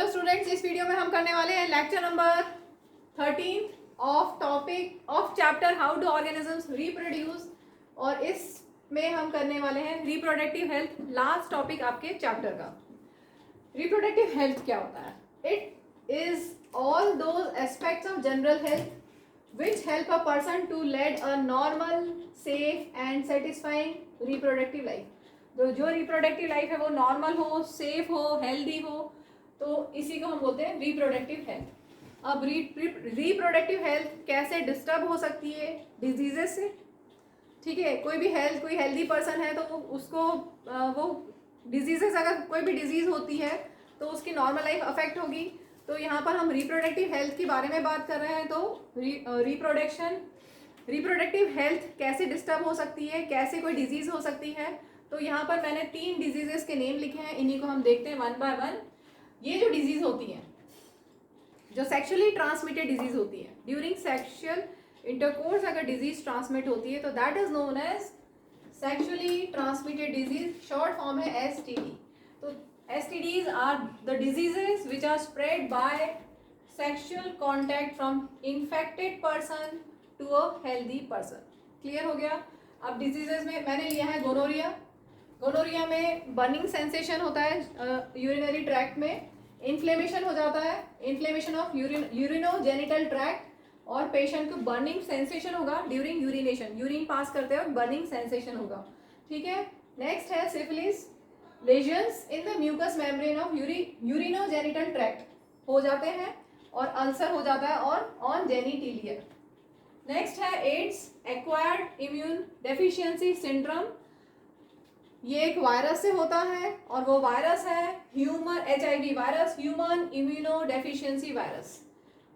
Students, इस video में हम करने वाले हैं lecture number 13 of chapter how do organisms reproduce. और इसमें हम करने वाले हैं रिप्रोडक्टिव हेल्थ, लास्ट टॉपिक आपके चैप्टर का। रिप्रोडक्टिव हेल्थ क्या होता है? It is all those aspects of general health which help a person to lead a normal, safe and satisfying reproductive life. तो जो रिप्रोडक्टिव लाइफ है वो नॉर्मल हो, सेफ हो, हेल्दी हो, तो इसी को हम बोलते हैं रिप्रोडक्टिव हेल्थ। अब रिप्रोडक्टिव हेल्थ कैसे डिस्टर्ब हो सकती है? डिजीजेस से। ठीक है, कोई हेल्दी पर्सन है तो उसको वो डिजीजेस, अगर कोई भी डिजीज होती है तो उसकी नॉर्मल लाइफ अफेक्ट होगी। तो यहाँ पर हम रिप्रोडक्टिव हेल्थ के बारे में बात कर रहे हैं। तो रिप्रोडक्टिव हेल्थ कैसे डिस्टर्ब हो सकती है, कैसे कोई डिजीज हो सकती है। तो यहाँ पर मैंने 3 डिजीजेस के नेम लिखे हैं, इन्हीं को हम देखते हैं वन बाय वन। ये जो डिजीज होती है, जो सेक्सुअली ट्रांसमिटेड डिजीज होती है, ड्यूरिंग सेक्सुअल इंटरकोर्स अगर डिजीज ट्रांसमिट होती है तो that is known as sexually transmitted disease. Short form है एसटीडी। तो STDs are the diseases which are spread by sexual contact from infected person to a healthy person. Clear हो गया? अब diseases में मैंने लिया है गोनोरिया। गोनोरिया में बर्निंग सेंसेशन होता है यूरिनरी ट्रैक्ट में, इन्फ्लेमेशन हो जाता है, इन्फ्लेमेशन ऑफ यूरिनोजेनिटल ट्रैक्ट, और पेशेंट को बर्निंग सेंसेशन होगा ड्यूरिंग यूरिनेशन, यूरिन पास करते वक्त बर्निंग सेंसेशन होगा। ठीक है, नेक्स्ट है syphilis. Lesions in the mucous membrane of urinogenital tract हो जाते हैं, और अल्सर हो जाता है और ऑन जेनिटिलिया। नेक्स्ट है AIDS, acquired immune deficiency syndrome. ये एक वायरस से होता है, और वो वायरस है human HIV virus, human immuno deficiency virus.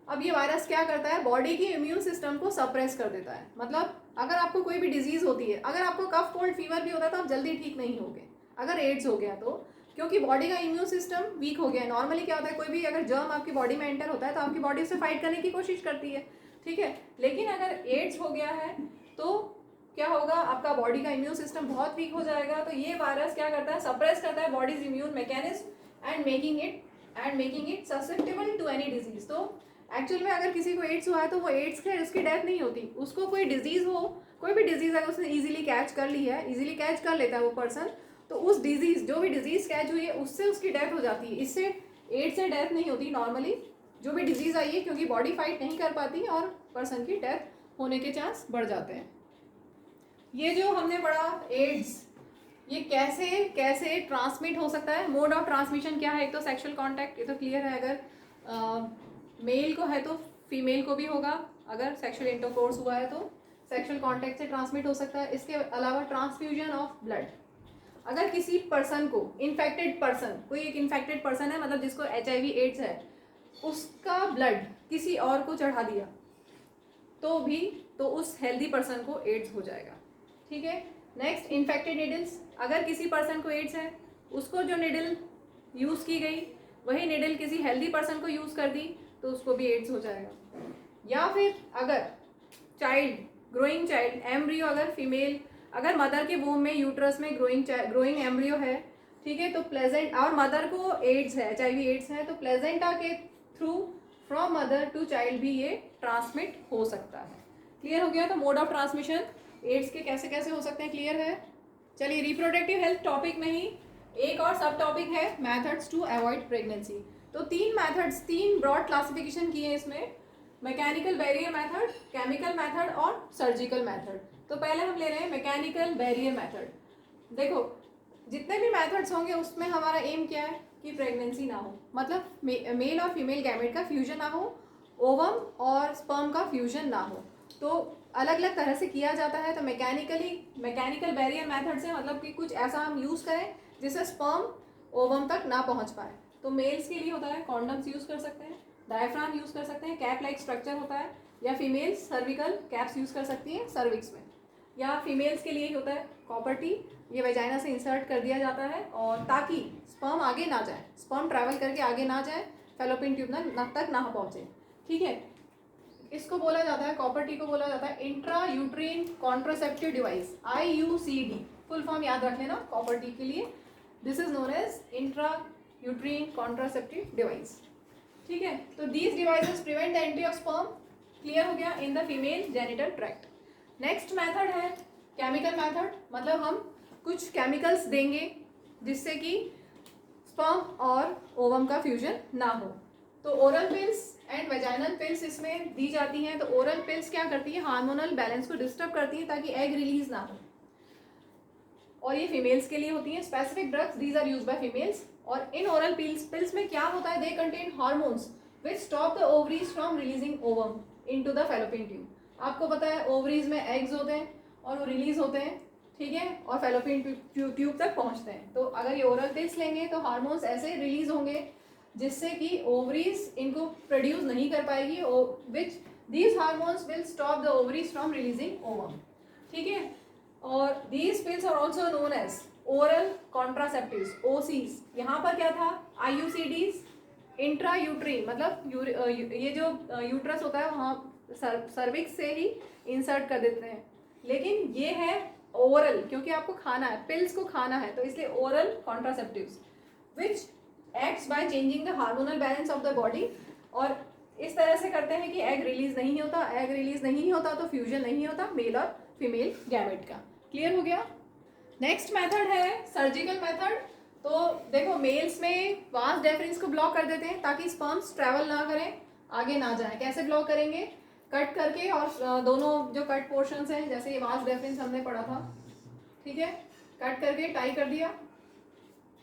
अब ये वायरस क्या करता है? बॉडी की इम्यून सिस्टम को सप्रेस कर देता है। मतलब अगर आपको कोई भी डिजीज होती है, अगर आपको कफ कोल्ड फीवर भी होता है तो आप जल्दी ठीक नहीं होगे। अगर एड्स हो गया तो, क्योंकि बॉडी का इम्यून सिस्टम वीक हो गया है। नॉर्मली क्या होता है, कोई भी अगर जर्म आपकी बॉडी में एंटर होता है तो आपकी बॉडी उससे फाइट करने की कोशिश करती है। ठीक है, लेकिन अगर एड्स हो गया है तो क्या होगा? आपका बॉडी का इम्यून सिस्टम बहुत वीक हो जाएगा। तो ये वायरस क्या करता है? सप्रेस करता है body's immune mechanism and making it susceptible to any disease. तो एक्चुअल में अगर किसी को एड्स हुआ है तो वो एड्स के उसकी डेथ नहीं होती, उसको कोई डिजीज हो, कोई भी डिजीज अगर उसने इजीली कैच कर ली है, इजीली कैच कर लेता है वो पर्सन, तो उस डिजीज, जो भी डिजीज कैच हुई है उससे उसकी डेथ हो जाती है। इससे एड्स से डेथ नहीं होती नॉर्मली। जो भी डिजीज आई है, क्योंकि बॉडी फाइट नहीं कर पाती और पर्सन की डेथ होने के चांस बढ़ जाते हैं। ये जो हमने पढ़ा एड्स, ये कैसे कैसे ट्रांसमिट हो सकता है, मोड ऑफ ट्रांसमिशन क्या है? एक तो सेक्सुअल कांटेक्ट, ये तो क्लियर है। अगर मेल को है तो फीमेल को भी होगा, अगर सेक्सुअल इंटरकोर्स हुआ है तो सेक्सुअल कांटेक्ट से ट्रांसमिट हो सकता है। इसके अलावा ट्रांसफ्यूजन ऑफ ब्लड, अगर किसी पर्सन को, इन्फेक्टेड पर्सन, कोई एक इन्फेक्टेड पर्सन है, मतलब जिसको HIV एड्स है, उसका ब्लड किसी और को चढ़ा दिया तो उस हेल्दी पर्सन को एड्स हो जाएगा। ठीक है, नेक्स्ट इन्फेक्टेड निडल्स, अगर किसी पर्सन को एड्स है, उसको जो निडल यूज़ की गई वही निडल किसी हेल्दी पर्सन को यूज़ कर दी तो उसको भी एड्स हो जाएगा। या फिर अगर ग्रोइंग चाइल्ड एम्ब्रियो, अगर फीमेल, अगर मदर के वूम में, यूट्रस में ग्रोइंग एम्ब्रियो है, ठीक है, तो प्लेजेंट, और मदर को एड्स है, HIV एड्स है, तो प्लेजेंटा के through from mother to child भी ये ट्रांसमिट हो सकता है। क्लियर हो गया? तो मोड ऑफ ट्रांसमिशन एड्स के कैसे कैसे हो सकते हैं, क्लियर है? चलिए, रिप्रोडक्टिव हेल्थ टॉपिक में ही एक और सब टॉपिक है मेथड्स टू अवॉइड प्रेगनेंसी। तो 3 मेथड्स, 3 ब्रॉड क्लासिफिकेशन किए हैं इसमें, mechanical barrier method, chemical method और सर्जिकल मेथड। तो पहले हम ले रहे हैं मैकेनिकल बैरियर मेथड। देखो, जितने भी मेथड्स होंगे उसमें हमारा एम क्या है कि प्रेगनेंसी ना हो, मतलब मेल और फीमेल गैमेट का फ्यूजन ना हो, ओवम और स्पर्म का फ्यूजन ना हो। तो अलग अलग तरह से किया जाता है। तो मैकेनिकल बैरियर मेथड से मतलब कि कुछ ऐसा हम यूज़ करें जिससे स्पर्म ओवम तक ना पहुंच पाए। तो मेल्स के लिए होता है कॉन्डम्स यूज़ कर सकते हैं, डायफ्राम यूज़ कर सकते हैं, कैप लाइक स्ट्रक्चर होता है, या फीमेल्स सर्विकल कैप्स यूज़ कर सकती हैं सर्विक्स में, या फीमेल्स के लिए ही होता है कॉपर टी, ये वेजाइना से इंसर्ट कर दिया जाता है, और ताकि स्पर्म आगे ना जाए, स्पर्म ट्रैवल करके आगे ना जाए, फैलोपियन ट्यूब तक ना पहुँचे। ठीक है, इसको बोला जाता है, कॉपर टी को बोला जाता है intra uterine contraceptive device, IUCD। Full form याद रख लेना कॉपर टी के लिए। This is known as intra uterine contraceptive device. ठीक है, तो these devices prevent the entry of sperm, clear हो गया, in the female genital tract. Next method है केमिकल मेथड, मतलब हम कुछ केमिकल्स देंगे जिससे कि स्पर्म और ओवम का फ्यूजन ना हो। तो oral pills and vaginal pills इसमें दी जाती हैं। तो ओरल पिल्स क्या करती है, हार्मोनल बैलेंस को डिस्टर्ब करती है ताकि एग रिलीज ना हो, और ये फीमेल्स के लिए होती हैं। Specific drugs these are used by females. और इन ओरल पिल्स में क्या होता है, they contain hormones which stop the ovaries from releasing ovum into the fallopian tube. आपको पता है ओवरीज में एग्स होते हैं और वो रिलीज होते हैं, ठीक है, और फैलोपियन ट्यूब तक पहुंचते हैं। तो अगर ये ओरल पिल्स लेंगे तो हार्मोन्स ऐसे रिलीज होंगे जिससे कि ओवरीज इनको प्रोड्यूस नहीं कर पाएगी, which these hormones will stop the ovaries from releasing ovum. ठीक है, और these pills are also known as oral contraceptives, OCs. यहाँ पर क्या था, आईयूसीडीज, इंट्रा यूट्रीन, मतलब ये जो यूट्रस होता है वहाँ सर्विक्स से ही इंसर्ट कर देते हैं, लेकिन ये है ओरल, क्योंकि आपको खाना है, पिल्स को खाना है, तो इसलिए oral contraceptives which acts by changing the hormonal balance of the body, और इस तरह से करते हैं कि एग रिलीज नहीं होता। एग रिलीज नहीं होता तो फ्यूजन नहीं होता मेल और फीमेल गैमेट का। क्लियर हो गया। नेक्स्ट मेथड है सर्जिकल मेथड। तो देखो मेल्स में वास डेफरेंस को ब्लॉक कर देते हैं ताकि स्पर्म्स ट्रैवल ना करें, आगे ना जाएं। कैसे ब्लॉक करेंगे, कट करके, और दोनों जो कट पोर्शंस हैं, जैसे वास डेफरेंस हमने पढ़ा था, ठीक है, कट करके टाई कर दिया।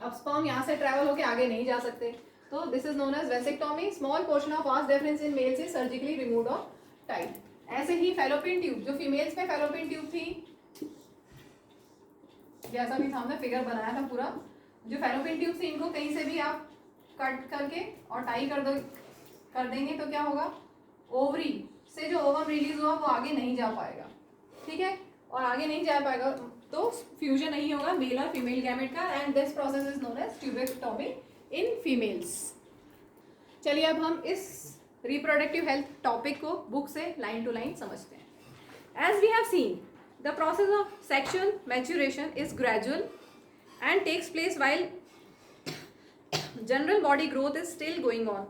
अब स्पर्म यहाँ से ट्रैवल होके आगे नहीं जा सकते, तो this is known as vasectomy. Small portion of vas deferens in males is surgically removed और टाइड। ऐसे ही फैलोपियन ट्यूब, जो फीमेल्स में फैलोपियन ट्यूब थी, जैसा भी हमने फिगर बनाया था पूरा, जो फैलोपियन ट्यूब थी, इनको कहीं से भी आप कट करके और टाई कर देंगे तो क्या होगा, ओवरी से जो ओवम रिलीज हुआ वो आगे नहीं जा पाएगा। ठीक है, और आगे नहीं जा पाएगा तो फ्यूजन नहीं होगा मेल और फीमेल गैमेट का, and this process is known as tubectomy in females. चलिए अब हम इस रिप्रोडक्टिव हेल्थ टॉपिक को बुक से लाइन टू लाइन समझते हैं। As we have seen, the process of sexual maturation is gradual and takes place while general body growth is still going on.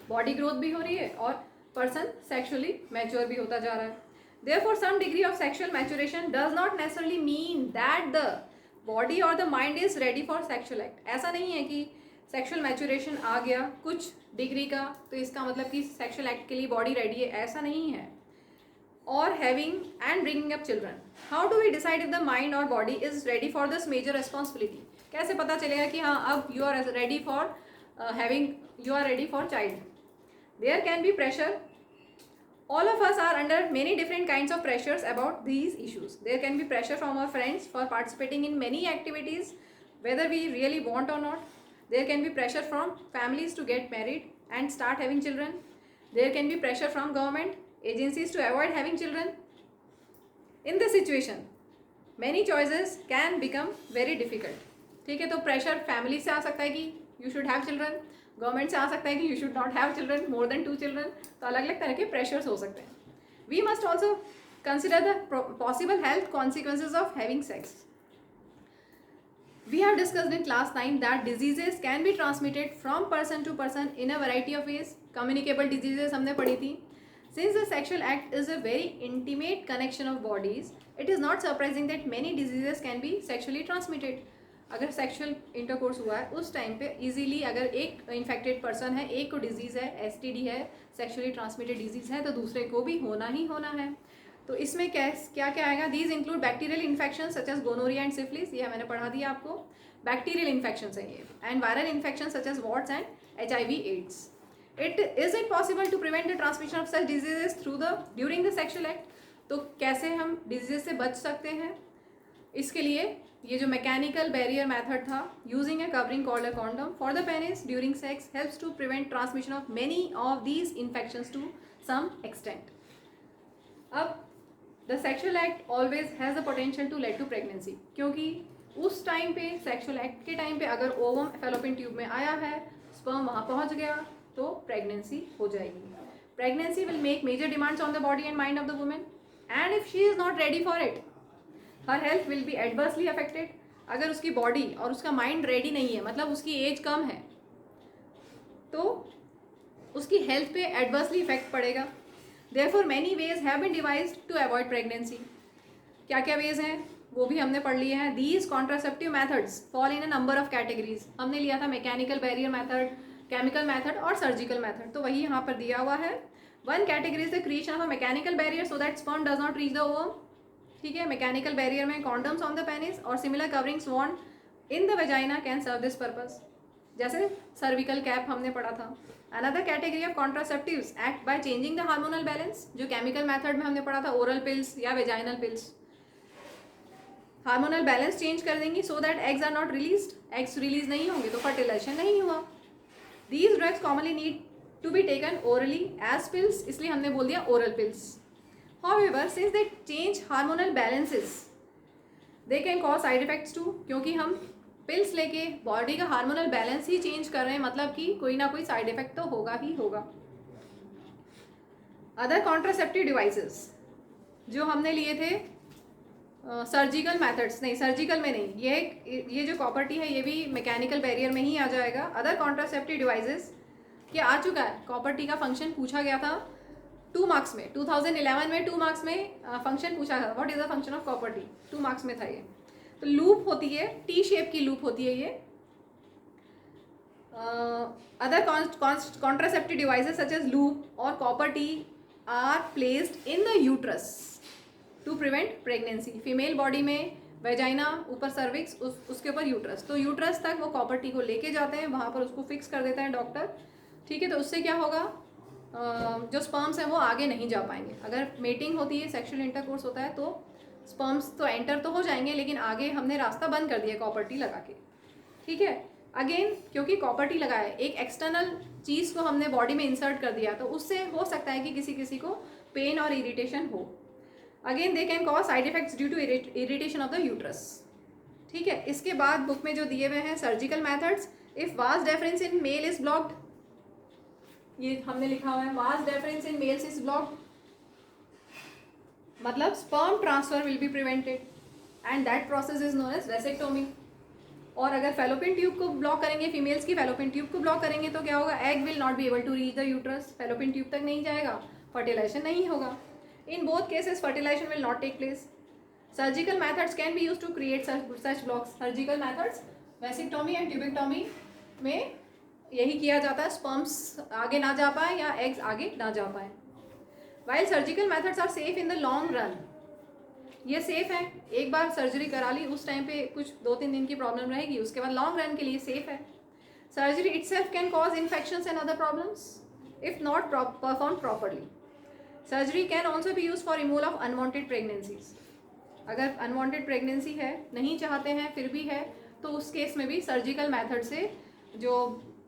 Body growth भी हो रही है और person sexually mature भी होता जा रहा है. Therefore, some degree of sexual maturation does not necessarily mean that the body or the mind is ready for sexual act. ऐसा नहीं है कि sexual maturation आ गया कुछ डिग्री का तो इसका मतलब कि sexual act के लिए body ready है, ऐसा नहीं है. Or having and bringing up children. How do we decide if the mind or body is ready for this major responsibility? कैसे पता चलेगा कि हाँ अब you are ready for you are ready for child? There can be pressure. All of us are under many different kinds of pressures about these issues. There can be pressure from our friends for participating in many activities, whether we really want or not. There can be pressure from families to get married and start having children. There can be pressure from government agencies to avoid having children. In this situation, many choices can become very difficult. ठीक है, तो pressure family से आ सकता है कि you should have children, government से आ सकता है कि you should not have children, more than 2 children, तो अलग अलग तरह के प्रेशर्स हो सकते हैं. We must also consider the possible health consequences of having sex. We have discussed in class 9 that diseases can be transmitted from person to person in a variety of ways. Communicable diseases हमने पढ़ी थी. Since the sexual act is a very intimate connection of bodies, it is not surprising that many diseases can be sexually transmitted. अगर sexual intercourse हुआ है उस time पे easily अगर एक इन्फेक्टेड पर्सन है, एक को डिजीज़ है, एसटीडी है, सेक्शुअली ट्रांसमिटेड डिजीज़ है, तो दूसरे को भी होना ही होना है. तो इसमें क्या क्या आएगा, these include bacterial infection such as gonorrhoea and syphilis, ये मैंने पढ़ा दिया आपको, बैक्टीरियल इन्फेक्शन है ये, and viral infection such as warts and HIV AIDS. It is it possible to prevent the transmission of such diseases during the sexual act? तो कैसे हम डिजीज से बच सकते हैं, इसके लिए ये जो मैकेनिकल बैरियर मेथड था, using a covering called a condom for the penis during sex helps to prevent transmission of many of these infections to some extent. अब the sexual act always has the potential to lead to pregnancy, क्योंकि उस time पे sexual act के time पे अगर ovum fallopian tube में आया है, स्पर्म वहाँ पहुँच गया तो प्रेगनेंसी हो जाएगी. Pregnancy will make major demands on the body and mind of the women, and if she is not ready for it, her health will be adversely affected. अगर उसकी बॉडी और उसका माइंड रेडी नहीं है, मतलब उसकी एज कम है, तो उसकी हेल्थ पे एडवर्सली इफेक्ट पड़ेगा। Therefore many ways have been devised to avoid pregnancy. क्या क्या वेज हैं वो भी हमने पढ़ लिए हैं। These contraceptive methods fall in a number of categories. हमने लिया था mechanical barrier method, chemical method और सर्जिकल मेथड, तो वही यहाँ पर दिया हुआ है। One category is the creation of a mechanical barrier so that sperm does not reach the ovum. ठीक है, मैकेनिकल बैरियर में कॉन्डम्स ऑन द पेनिस और similar coverings worn in the vagina can serve this purpose, जैसे cervical cap हमने पढ़ा था। Another category of contraceptives act by changing the hormonal balance, जो chemical method में हमने पढ़ा था, ओरल पिल्स या vaginal pills. Hormonal balance change कर देंगी so that eggs are not released, eggs release नहीं होंगे तो फर्टिलाइजेशन नहीं हुआ। These drugs commonly need to be taken orally as pills, इसलिए हमने बोल दिया oral pills. However since they change hormonal balances they can cause side effects to, क्योंकि हम पिल्स लेके बॉडी का हार्मोनल बैलेंस ही चेंज कर रहे हैं, मतलब कि कोई ना कोई साइड इफेक्ट तो होगा ही होगा। अदर कॉन्ट्रासेप्टिव डिवाइसेस जो हमने लिए थे सर्जिकल मेथड्स, नहीं सर्जिकल में नहीं, ये जो कॉपर टी है ये भी मैकेनिकल बैरियर में ही आ जाएगा। अदर कॉन्ट्रासेप्टिव डिवाइसेस ये आ चुका है, कॉपर टी का फंक्शन पूछा गया था 2 मार्क्स में, 2011 में 2 मार्क्स में फंक्शन पूछा था, what is the function of copper T, 2 marks में था ये। तो लूप होती है, टी शेप की लूप होती है ये। Other contraceptive devices such as loop और copper T are placed in the uterus to prevent pregnancy. Female body में वेजाइना, ऊपर सर्विक्स, उसके ऊपर यूट्रस, तो यूट्रस तक वो कॉपर टी को लेके जाते हैं, वहाँ पर उसको फिक्स कर देता है डॉक्टर। ठीक है, तो उससे क्या होगा, जो स्पर्म्स हैं वो आगे नहीं जा पाएंगे। अगर मेटिंग होती है, सेक्सुअल इंटरकोर्स होता है, तो स्पर्म्स तो एंटर तो हो जाएंगे, लेकिन आगे हमने रास्ता बंद कर दिया कॉपर टी लगा के। ठीक है, अगेन क्योंकि कॉपर टी लगा है, एक एक्सटर्नल चीज़ को हमने बॉडी में इंसर्ट कर दिया, तो उससे हो सकता है कि किसी किसी को पेन और इरिटेशन हो। Again they can cause side effects due to irritation of the uterus. ठीक है, इसके बाद बुक में जो दिए हुए हैं surgical methods, if vas deferens in male is blocked, ये हमने लिखा हुआ है vas deferens in males is blocked, मतलब sperm transfer will be prevented and that process is known as vasectomy. और अगर फेलोपियन ट्यूब को ब्लॉक करेंगे, फीमेल्स की फेलोपियन ट्यूब को ब्लॉक करेंगे, तो क्या होगा, egg will not be able to reach the uterus, fallopian tube तक नहीं जाएगा, फर्टिलाइजेशन नहीं होगा। In both cases, fertilization will not take place. Surgical methods can be used to create such blocks. Surgical methods, vasectomy and tubectomy में यही किया जाता है, स्पर्म्स आगे ना जा पाए या एग्स आगे ना जा पाए। While surgical methods are safe in the long run, ये सेफ है, एक बार सर्जरी करा ली, उस टाइम पे कुछ 2-3 दिन की प्रॉब्लम रहेगी, उसके बाद लॉन्ग रन के लिए सेफ है। Surgery itself can cause infections and other problems if not performed properly. Surgery can also be use for removal of unwanted pregnancies. अगर अनवांटेड प्रेगनेंसी है, नहीं चाहते हैं फिर भी है, तो उस केस में भी सर्जिकल मेथड से जो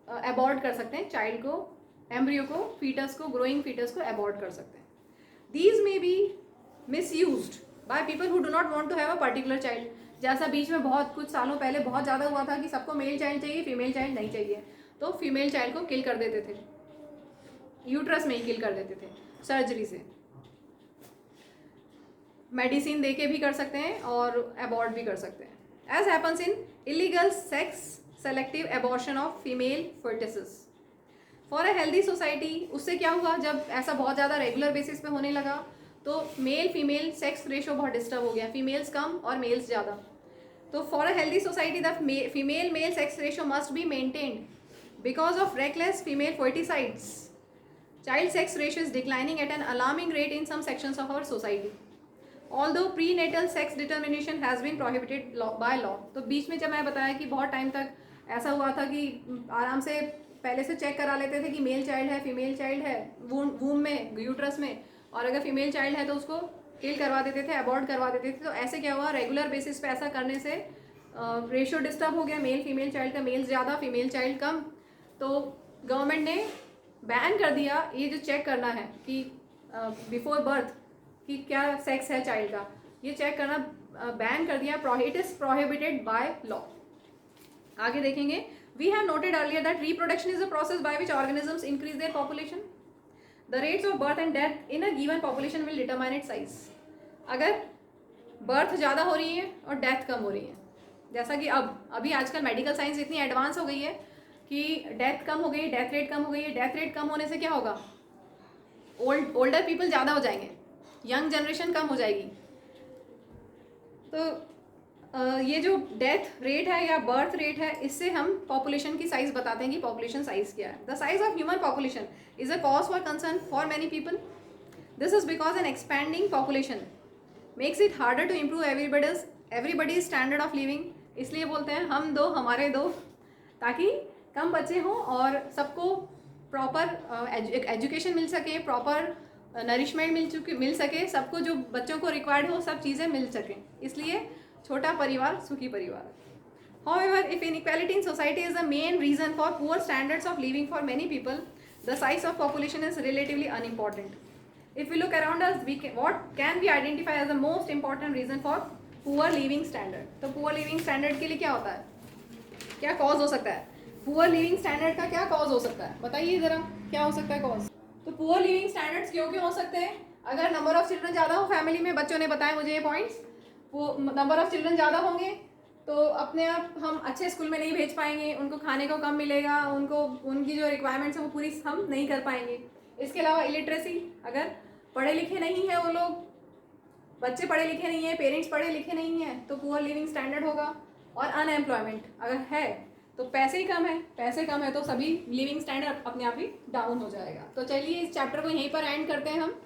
अबॉर्ट कर सकते हैं चाइल्ड को, एम्ब्रियो को, फीटस को, ग्रोइंग फीटस को अबॉर्ट कर सकते हैं। These may be misused by people who do not want to have a particular child. जैसा बीच में बहुत कुछ सालों पहले बहुत ज़्यादा हुआ था कि सबको मेल चाइल्ड चाहिए, फीमेल चाइल्ड नहीं चाहिए, तो फीमेल चाइल्ड को किल कर देते थे, यूट्रस में ही किल कर देते थे सर्जरी से। मेडिसिन देके भी कर सकते हैं और अबॉर्ट भी कर सकते हैं। As happens in illegal sex selective abortion of female foetuses for a healthy society. उससे क्या हुआ, जब ऐसा बहुत ज़्यादा रेगुलर बेसिस पे होने लगा तो मेल फीमेल सेक्स रेशो बहुत डिस्टर्ब हो गया, फीमेल्स कम और मेल्स ज़्यादा। तो for a healthy society the female male sex ratio must be maintained because of reckless female foeticides. Child sex ratio is declining at an alarming rate in some sections of our society. Although prenatal sex determination has been prohibited by law. तो बीच में जब मैं बताया कि बहुत time तक ऐसा हुआ था कि आराम से पहले से चेक करा लेते थे कि मेल चाइल्ड है, फीमेल चाइल्ड है वूम में, यूट्रस में, और अगर फीमेल चाइल्ड है तो उसको किल करवा देते थे, अबॉर्ट करवा देते थे। तो ऐसे क्या हुआ, रेगुलर बेसिस पे ऐसा करने से रेशियो डिस्टर्ब हो गया, मेल फीमेल चाइल्ड का, मेल ज़्यादा फीमेल चाइल्ड कम। तो गवर्नमेंट ने बैन कर दिया ये जो चेक करना है कि बिफोर बर्थ कि क्या सेक्स है चाइल्ड का, ये चेक करना बैन कर दिया। It is prohibited by law. आगे देखेंगे, we have noted earlier that reproduction is a process by which organisms increase their population. The rates of birth and death in a given population will determine it size. अगर birth ज़्यादा हो रही है और death कम हो रही है जैसा कि अभी आजकल मेडिकल साइंस इतनी एडवांस हो गई है कि डेथ कम हो गई, डेथ रेट कम हो गई है। डेथ रेट कम होने से क्या होगा, ओल्डर पीपल ज़्यादा हो जाएंगे, यंग जनरेशन कम हो जाएगी। तो ये जो डेथ रेट है या बर्थ रेट है, इससे हम पॉपुलेशन की साइज बताते हैं कि पॉपुलेशन साइज क्या है। The size of human population is a cause for concern for many people. This is because an expanding population makes it harder to improve everybody's standard of living. इसलिए बोलते हैं हम दो हमारे दो, ताकि कम बच्चे हों और सबको प्रॉपर एजुकेशन मिल सके, प्रॉपर नरिशमेंट मिल सके, सबको जो बच्चों को रिक्वायर्ड हो सब चीज़ें मिल सकें। इसलिए छोटा परिवार सुखी परिवार। However, if inequality in society is the main reason for poor standards of living for many people, the size of population is relatively unimportant. If we look around us, what can we identify as the most important reason for poor living standard? तो poor living standard के लिए क्या होता है, क्या cause हो सकता है? पुअर लिविंग स्टैंडर्ड का क्या कॉज हो सकता है, बताइए ज़रा, क्या हो सकता है कॉज? तो पुअर लिविंग स्टैंडर्ड्स क्यों क्यों हो सकते हैं? अगर नंबर ऑफ चिल्ड्रन ज़्यादा हो फैमिली में, बच्चों ने बताया मुझे ये पॉइंट्स, वो नंबर ऑफ चिल्ड्रन ज़्यादा होंगे तो अपने आप हम अच्छे स्कूल में नहीं भेज पाएंगे, उनको खाने को कम मिलेगा, उनको उनकी जो रिक्वायरमेंट्स है वो पूरी हम नहीं कर पाएंगे। इसके अलावा इलिटरेसी, अगर पढ़े लिखे नहीं है वो लोग, बच्चे पढ़े लिखे नहीं है, पेरेंट्स पढ़े लिखे नहीं है, तो पुअर लिविंग स्टैंडर्ड होगा। और अनएम्प्लॉयमेंट अगर है तो पैसे ही कम है, पैसे कम है तो सभी लिविंग स्टैंडर्ड अपने आप ही डाउन हो जाएगा। तो चलिए इस चैप्टर को यहीं पर एंड करते हैं हम।